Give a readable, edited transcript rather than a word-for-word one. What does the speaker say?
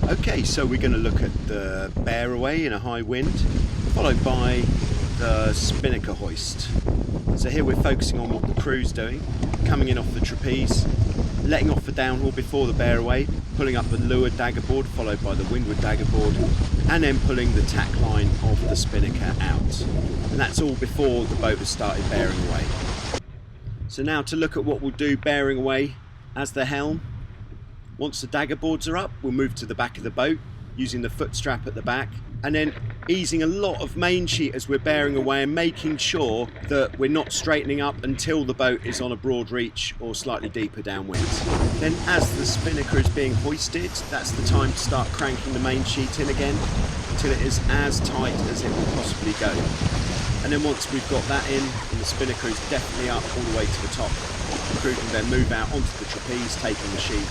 Okay, so we're going to look at the bear away in a high wind, followed by the spinnaker hoist. So here we're focusing on what the crew's doing, coming in off the trapeze, letting off the downhaul before the bear away, pulling up the leeward dagger board followed by the windward dagger board, and then pulling the tack line of the spinnaker out. And that's all before the boat has started bearing away. So now to look at what we'll do bearing away as the helm. Once the dagger boards are up, we'll move to the back of the boat using the foot strap at the back, and then easing a lot of main sheet as we're bearing away and making sure that we're not straightening up until the boat is on a broad reach or slightly deeper downwind. Then as the spinnaker is being hoisted, that's the time to start cranking the main sheet in again until it is as tight as it will possibly go. And then once we've got that in and the spinnaker is definitely up all the way to the top, the crew can then move out onto the trapeze, taking the sheet